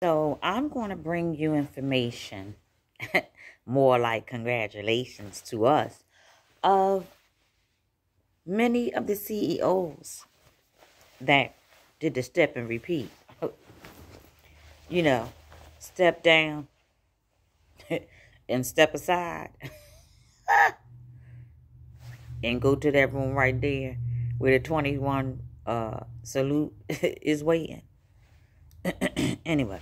So I'm going to bring you information, more like congratulations to us, of many of the CEOs that did the step and repeat. You know, step down and step aside and go to that room right there where the 21 salute is waiting. Anyway,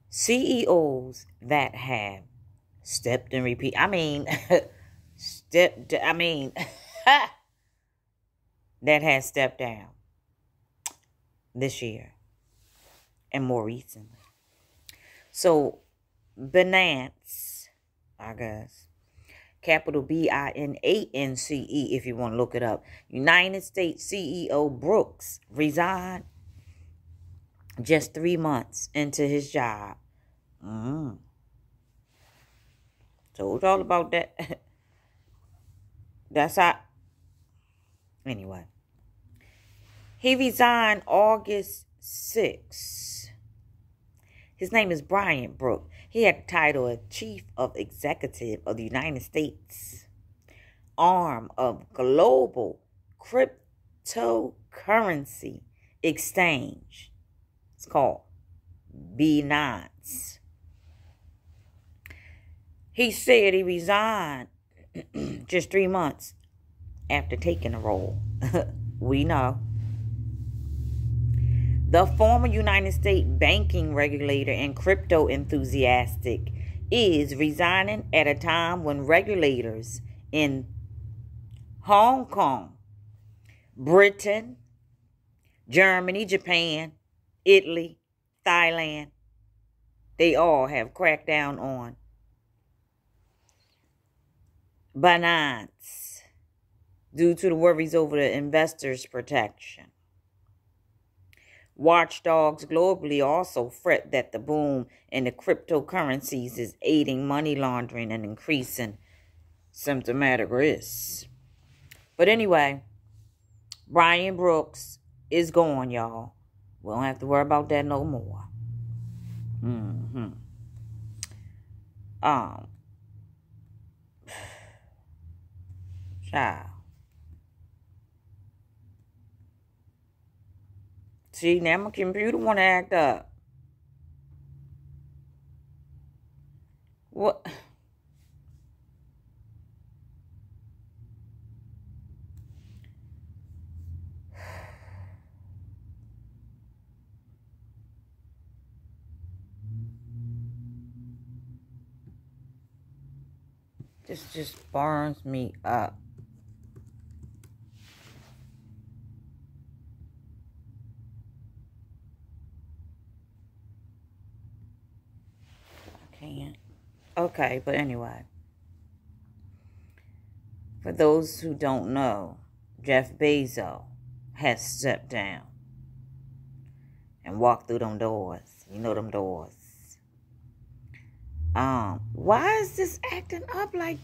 CEOs that have stepped and repeat. I mean, that has stepped down this year and more recently. So, Binance, I guess, capital Binance, if you want to look it up. United States CEO Brooks resigned just 3 months into his job. Told y'all about that. That's how. Anyway, he resigned August 6th. His name is Brian Brooks. He had the title of Chief of Executive of the United States arm of global cryptocurrency exchange. It's called Binance. He said he resigned just 3 months after taking the role. We know. The former United States banking regulator and crypto enthusiastic is resigning at a time when regulators in Hong Kong, Britain, Germany, Japan, Italy, Thailand, they all have cracked down on Binance due to the worries over the investors' protection. Watchdogs globally also fret that the boom in the cryptocurrencies is aiding money laundering and increasing symptomatic risks. But anyway, Brian Brooks is gone, y'all. We don't have to worry about that no more. Child. See, now my computer want to act up. What? This just burns me up. I can't. Okay, but anyway. For those who don't know, Jeff Bezos has stepped down and walked through them doors. You know them doors. Why is this acting up like?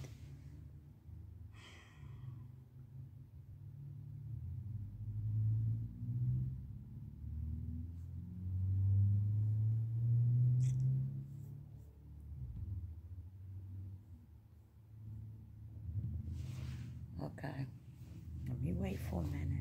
Okay, let me wait for a minute.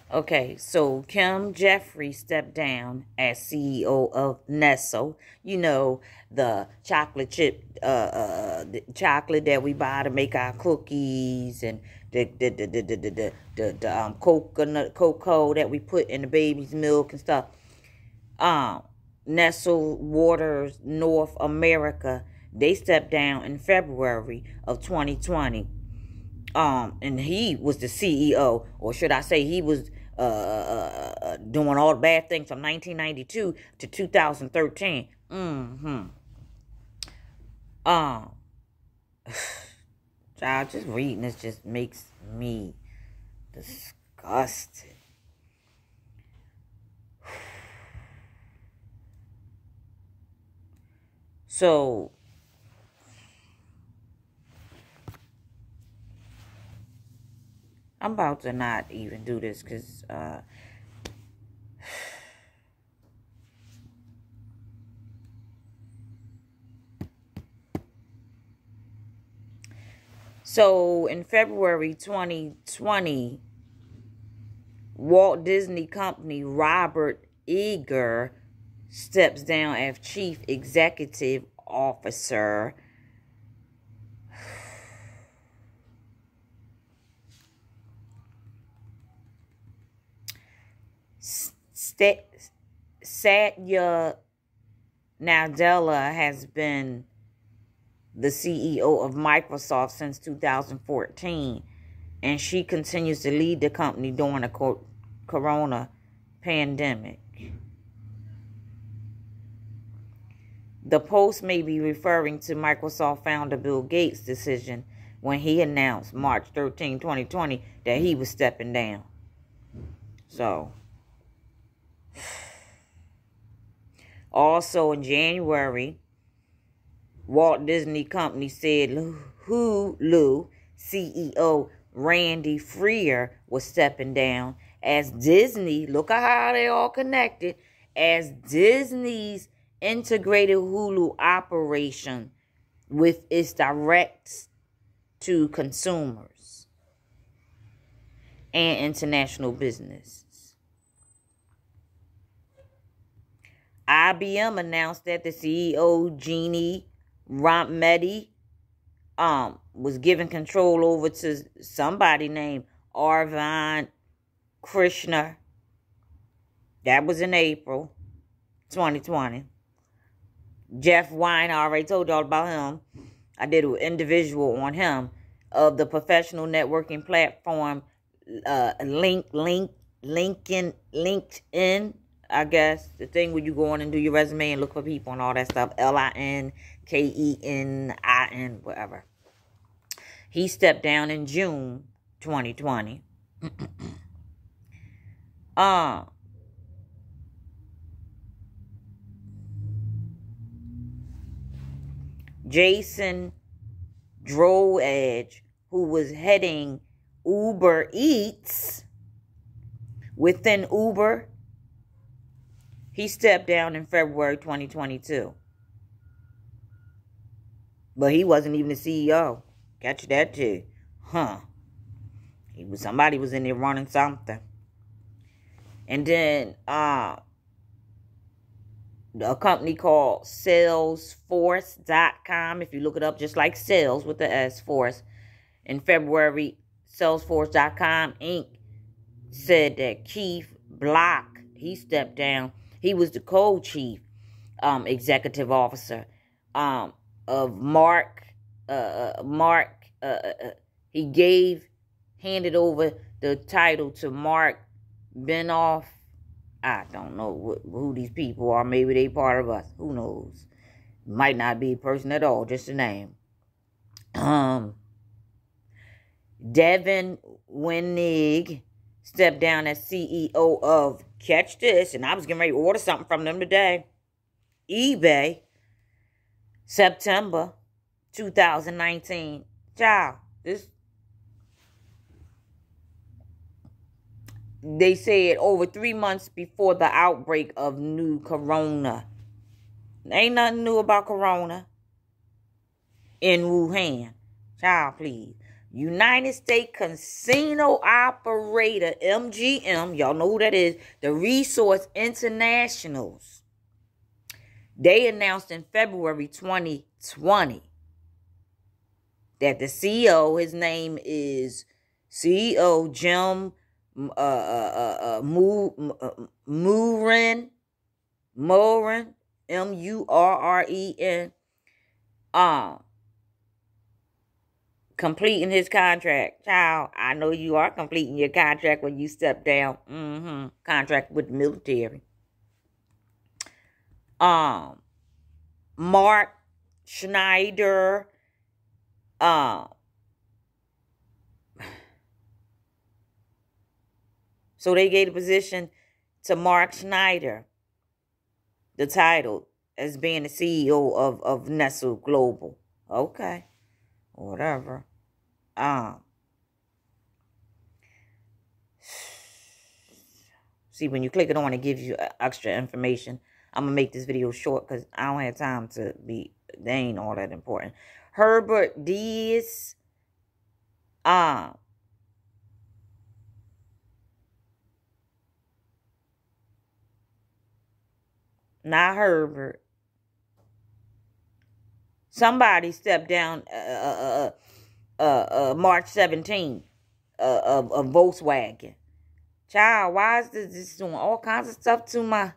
Okay, so Kim Jeffrey stepped down as CEO of Nestle. You know, the chocolate chip, the chocolate that we buy to make our cookies, and the coconut cocoa that we put in the baby's milk and stuff. Nestle Waters North America, they stepped down in February of 2020. And he was the CEO, or should I say he was doing all the bad things from 1992 to 2013. Child, just reading this just makes me disgusted. So, I'm about to not even do this because so in February 2020, Walt Disney Company Robert Iger steps down as chief executive officer. Satya Nadella has been the CEO of Microsoft since 2014, and she continues to lead the company during the corona pandemic. The post may be referring to Microsoft founder Bill Gates' decision when he announced March 13, 2020, that he was stepping down. So, also in January, Walt Disney Company said Hulu CEO Randy Freer was stepping down as Disney, look at how they all connected, as Disney's integrated Hulu operation with its direct to consumers and international business. IBM announced that the CEO, Jeannie Rometty, was given control over to somebody named Arvind Krishna. That was in April 2020. Jeff Wine, I already told y'all about him. I did an individual on him of the professional networking platform LinkedIn. I guess the thing where you go on and do your resume and look for people and all that stuff. LinkedIn, whatever. He stepped down in June 2020. Jason Droedge, who was heading Uber Eats within Uber, he stepped down in February 2022. But he wasn't even the CEO. Catch that too. Somebody was in there running something. And then a company called Salesforce.com. If you look it up, just like sales with the S, Force. In February, Salesforce.com Inc. said that Keith Block, he stepped down. He was the co-chief executive officer of Mark. He handed over the title to Mark Benoff. I don't know who these people are. Maybe they part of us. Who knows? Might not be a person at all. Just a name. Devin Wenig stepped down as CEO of, catch this, and I was getting ready to order something from them today, eBay, September 2019. Child, they said over 3 months before the outbreak of new corona. Ain't nothing new about corona in Wuhan. Child, please. United States Casino Operator, MGM, y'all know who that is, the Resource Internationals. They announced in February 2020 that the CEO, his name is CEO Jim Murren, Murren, completing his contract. Child, I know you are completing your contract when you step down. Contract with the military. Mark Schneider. So they gave the position to Mark Schneider, the title, as being the CEO of Nestle Global. Okay. Whatever. See, when you click it on, it gives you extra information. I'm going to make this video short because I don't have time to be, they ain't all that important. Herbert Diaz, not Herbert. Somebody stepped down March 17th of Volkswagen. Child, why is this doing all kinds of stuff to my...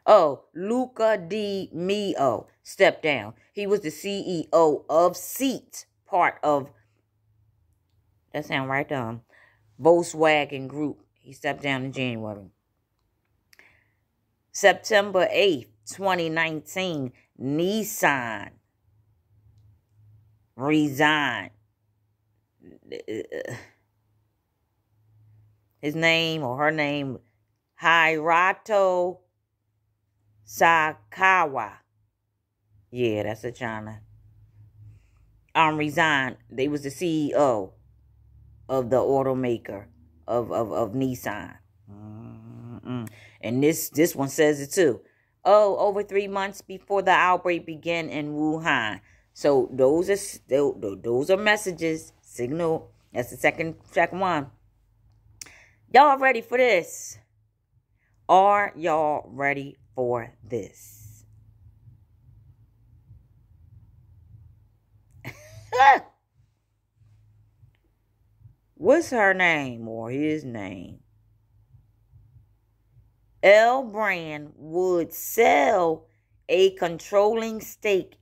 Oh, Luca Di Meo stepped down. He was the CEO of Seat, part of... That sound right, Volkswagen Group. He stepped down in January. September 8th, 2019, Nissan resigned. His name or her name, Hirato Sakawa. Yeah, that's a China. Resigned. They was the CEO of the automaker of Nissan. And this one says it too. Oh, over 3 months before the outbreak began in Wuhan. So those are messages, signal. That's the second one. Y'all ready for this? Are y'all ready for this? What's her name or his name? L Brand would sell a controlling stake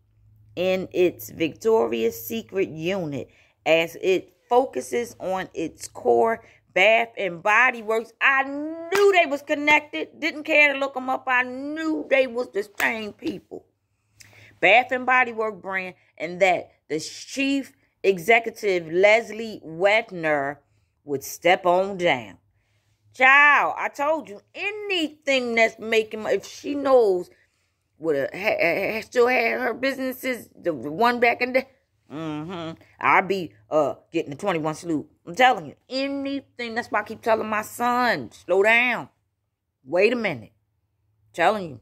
in its Victoria's Secret unit as it focuses on its core Bath and Body Works. I knew they was connected. Didn't care to look them up. I knew they was the same people. Bath and Body Works brand, and that the chief executive, Leslie Wetner, would step on down. Child, I told you, anything that's making, if she knows, would have still had her businesses, the one back in the, I'll be getting the 21 salute. I'm telling you, anything. That's why I keep telling my son, slow down. Wait a minute. Telling you.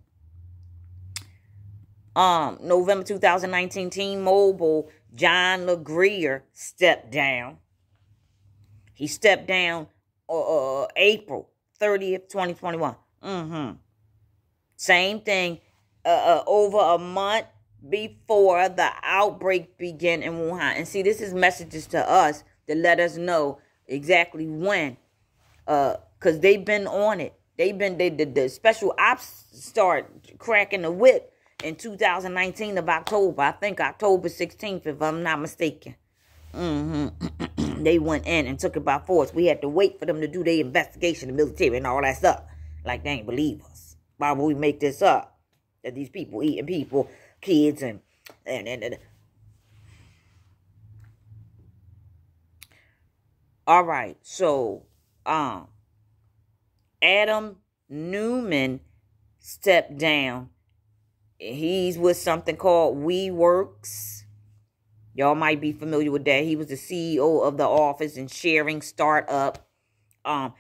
November 2019, T-Mobile, John LeGrier stepped down. He stepped down April 30th, 2021. Same thing. Over a month before the outbreak began in Wuhan. And see, this is messages to us to let us know exactly when. Because they've been on it. The special ops start cracking the whip in 2019 of October. I think October 16th, if I'm not mistaken. They went in and took it by force. We had to wait for them to do their investigation, the military and all that stuff. Like they ain't believe us. Why would we make this up? That these people eating people, kids, and all right. So, Adam Newman stepped down. He's with something called WeWorks. Y'all might be familiar with that. He was the CEO of the office and sharing startup.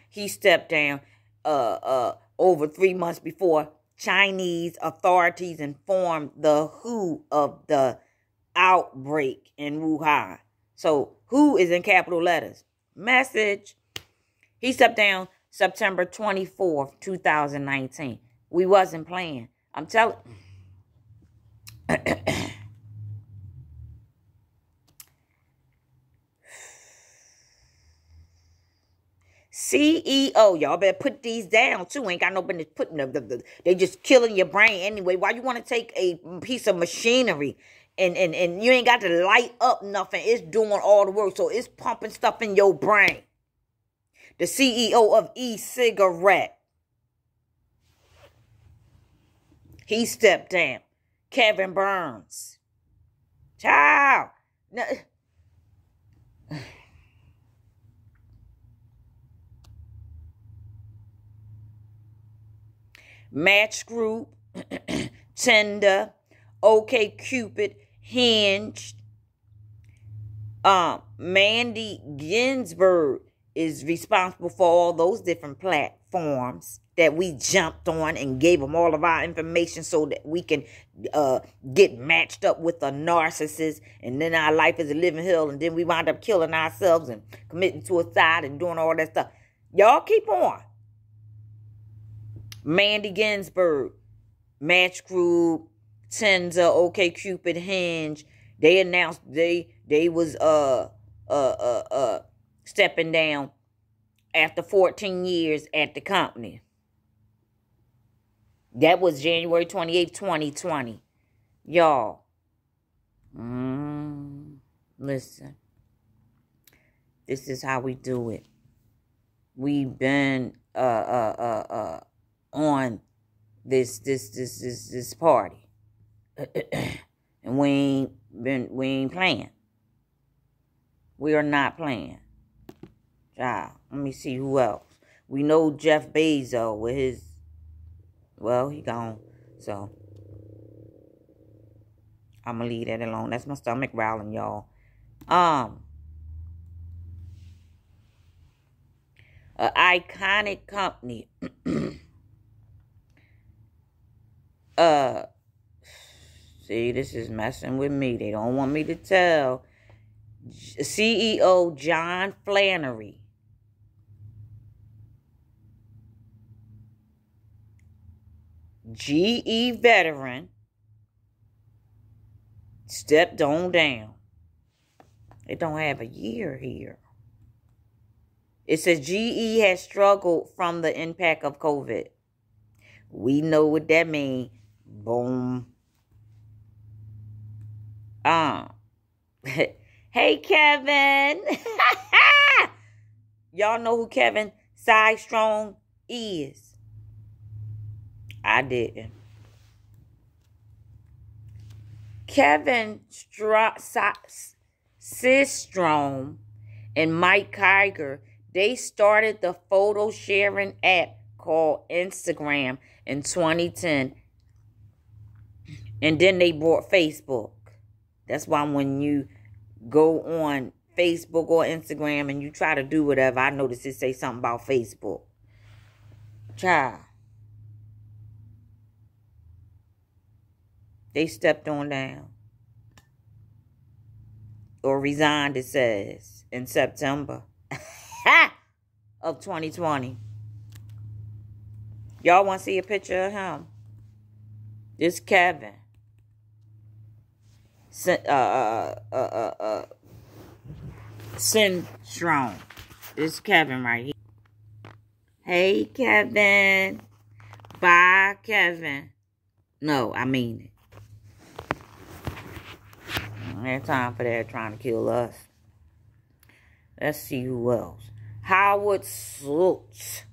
He stepped down over 3 months before Chinese authorities informed the WHO of the outbreak in Wuhan. So WHO is in capital letters. Message. He stepped down September 24th, 2019. We wasn't playing. I'm telling... CEO, y'all better put these down too. Ain't got no business putting them. They just killing your brain anyway. Why you want to take a piece of machinery and you ain't got to light up nothing? It's doing all the work, so it's pumping stuff in your brain. The CEO of e-cigarette, he stepped down. Kevin Burns, child. Match Group, Tinder, OkCupid, Hinge, Mandy Ginsburg is responsible for all those different platforms that we jumped on and gave them all of our information so that we can get matched up with a narcissist, and then our life is a living hell, and then we wind up killing ourselves and committing suicide and doing all that stuff. Y'all keep on. Mandy Ginsburg, Match Group, Tinder, OkCupid, Hinge, they announced they was stepping down after 14 years at the company. That was January 28th, 2020. Y'all. Listen. This is how we do it. We've been on this party. And we ain't playing. We are not playing. Child, let me see who else. We know Jeff Bezos with his, well, he gone. So, I'm going to leave that alone. That's my stomach growling, y'all. An iconic company. See, this is messing with me. They don't want me to tell. CEO John Flannery. GE veteran. Stepped on down. It don't have a year here. It says GE has struggled from the impact of COVID. We know what that means. Boom. Hey, Kevin. Y'all know who Kevin Systrome is? I didn't. Kevin Systrome and Mike Kiger, they started the photo sharing app called Instagram in 2010. And then they bought Facebook. That's why when you go on Facebook or Instagram and you try to do whatever, I notice it say something about Facebook. Child. They stepped on down. Or resigned, it says, in September of 2020. Y'all want to see a picture of him? This Kevin. Syndrome. This Kevin right here. Hey, Kevin. Bye, Kevin. No, I mean it. I don't have time for that trying to kill us. Let's see who else. Howard Schultz.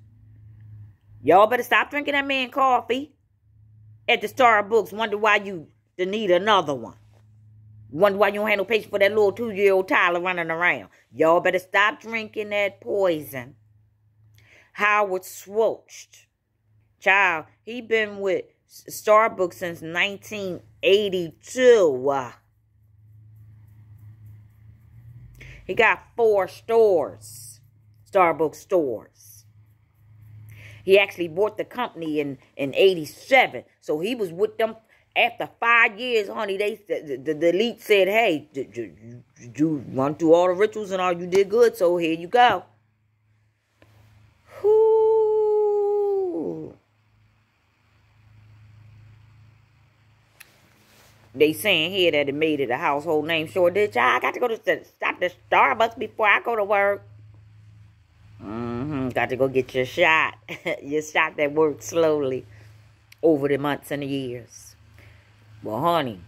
Y'all better stop drinking that man coffee at the Starbucks. Wonder why you need another one. Wonder why you don't have no patience for that little 2-year-old Tyler running around. Y'all better stop drinking that poison. Howard Schultz. Child, he been with Starbucks since 1982. He got 4 stores. Starbucks stores. He actually bought the company in 87. So he was with them after 5 years, honey. The elite said, hey, you went through all the rituals and all, you did good, so here you go. Whoo. They saying here that it made it a household name. Sure did, y'all. I got to go to stop the Starbucks before I go to work. Got to go get your shot. Your shot that works slowly over the months and the years. Well, honey,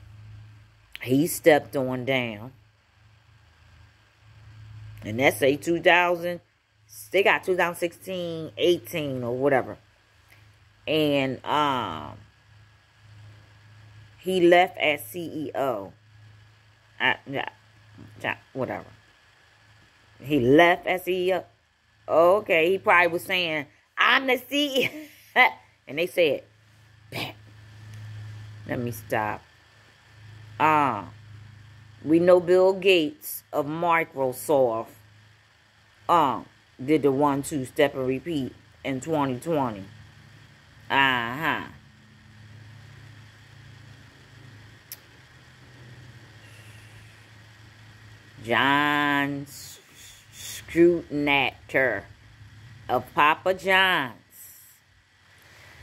he stepped on down. And that's a 2000. They got 2016, 18 or whatever. And he left as CEO. Whatever. He left as CEO. Okay, he probably was saying, I'm the CEO. And they said, bam. Let me stop. We know Bill Gates of Microsoft. did the 1-2 step and repeat in 2020. John Scrutinator of Papa John's.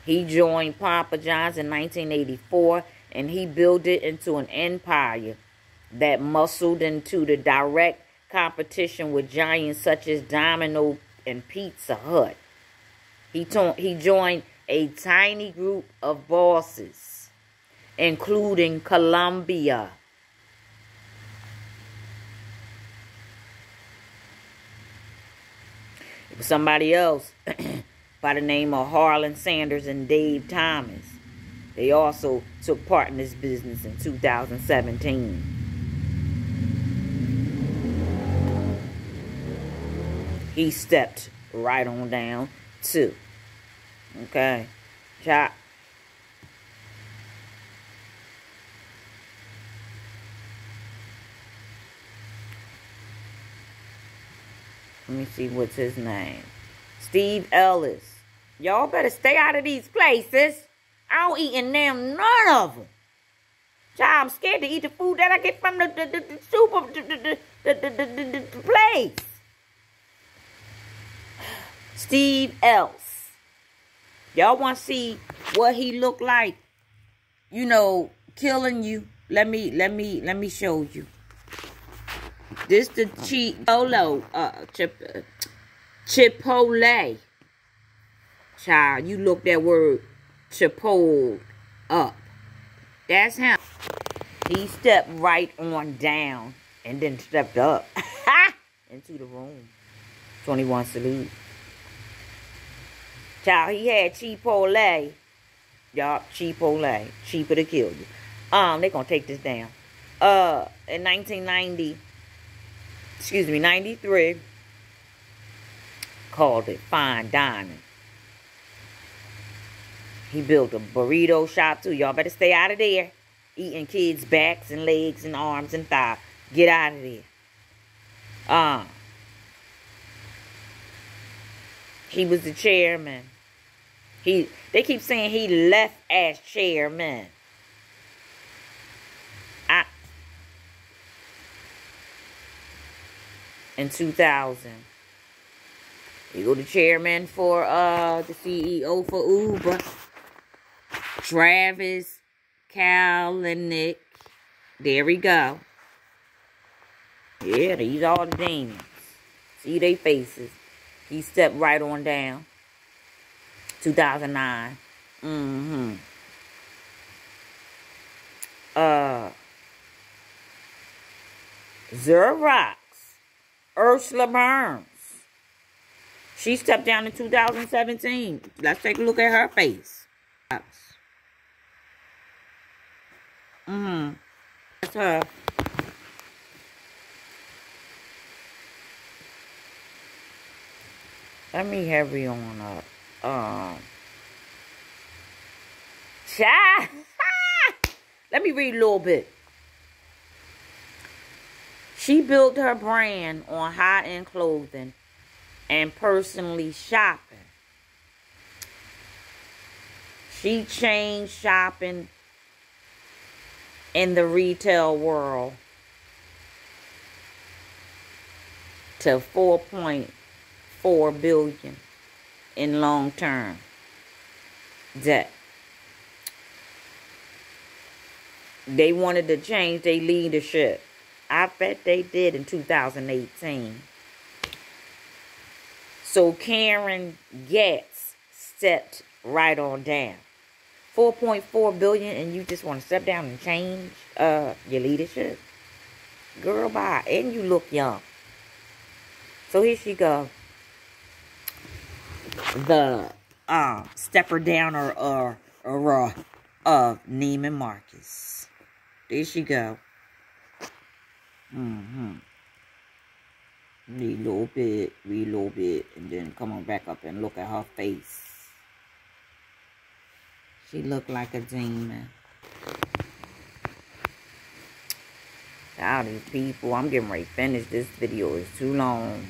He joined Papa John's in 1984, and he built it into an empire that muscled into the direct competition with giants such as Domino and Pizza Hut. He joined a tiny group of bosses, including Columbia. It was somebody else by the name of Harlan Sanders and Dave Thomas. They also took part in this business in 2017. He stepped right on down too. Okay. Chop. Let me see what's his name. Steve Ellis. Y'all better stay out of these places. I don't eat in them, none of them. Child, I'm scared to eat the food that I get from the place. Steve Ellis. Y'all want to see what he looked like? You know, killing you. Let me show you. This the Chipotle. Child, you look that word Chipotle up. That's him. He stepped right on down and then stepped up into the room. 21 Salute. Child, he had Chipotle. Y'all, Chipotle. Cheaper to kill you. They gonna take this down. In 93, called it Fine Dining. He built a burrito shop too. Y'all better stay out of there. Eating kids' backs and legs and arms and thighs. Get out of there. He was the chairman. They keep saying he left as chairman. In 2000. He go to chairman for the CEO for Uber. Travis Kalanick. There we go. Yeah, these are the demons. See their faces. He stepped right on down. 2009. Xerox. Ursula Burns. She stepped down in 2017. Let's take a look at her face. That's her. Let me hurry on up. Let me read a little bit. She built her brand on high-end clothing and personally shopping. She changed shopping in the retail world to $4.4 billion in long-term debt. They wanted to change their leadership. I bet they did in 2018. So Karen Getz stepped right on down. $4.4 billion, and you just want to step down and change your leadership? Girl, bye. And you look young. So here she go. The stepper downer of Neiman Marcus. There she go. Read a little bit, and then come on back up and look at her face. She looked like a demon. All these people, I'm getting ready to finish. This video is too long.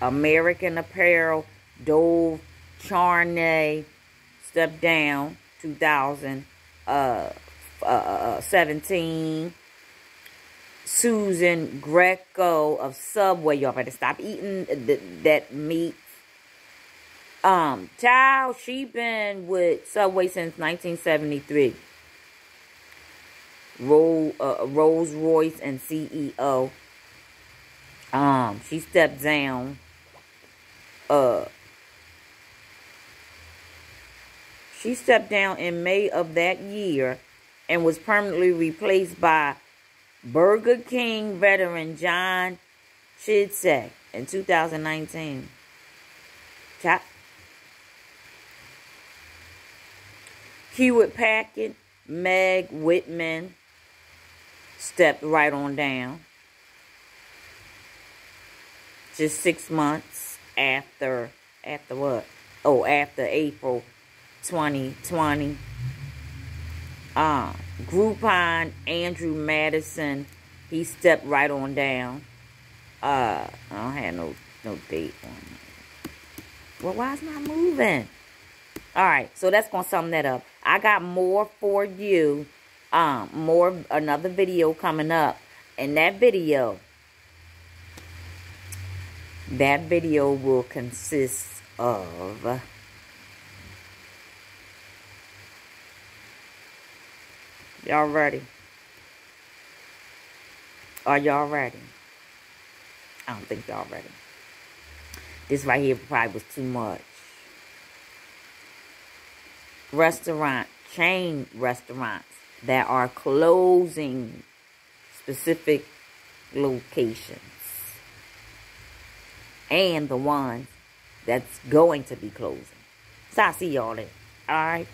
American Apparel, Dove, Charney, Step Down, 2017. Susan Greco of Subway. Y'all better stop eating that meat. Child, she been with Subway since 1973. Rolls Royce and CEO. She stepped down. She stepped down in May of that year and was permanently replaced by Burger King veteran John Chidsek in 2019. Hewitt Packard, Meg Whitman stepped right on down. Just 6 months after what? Oh, after April 2020. Groupon, Andrew Madison, he stepped right on down. I don't have no date on it. Well, why is it not moving? Alright, so that's gonna sum that up. I got more for you. Another video coming up. And that video will consist of y'all ready? Are y'all ready? I don't think y'all ready. This right here probably was too much. Chain restaurants that are closing specific locations. And the ones that's going to be closing. So I'll see y'all there. Alright?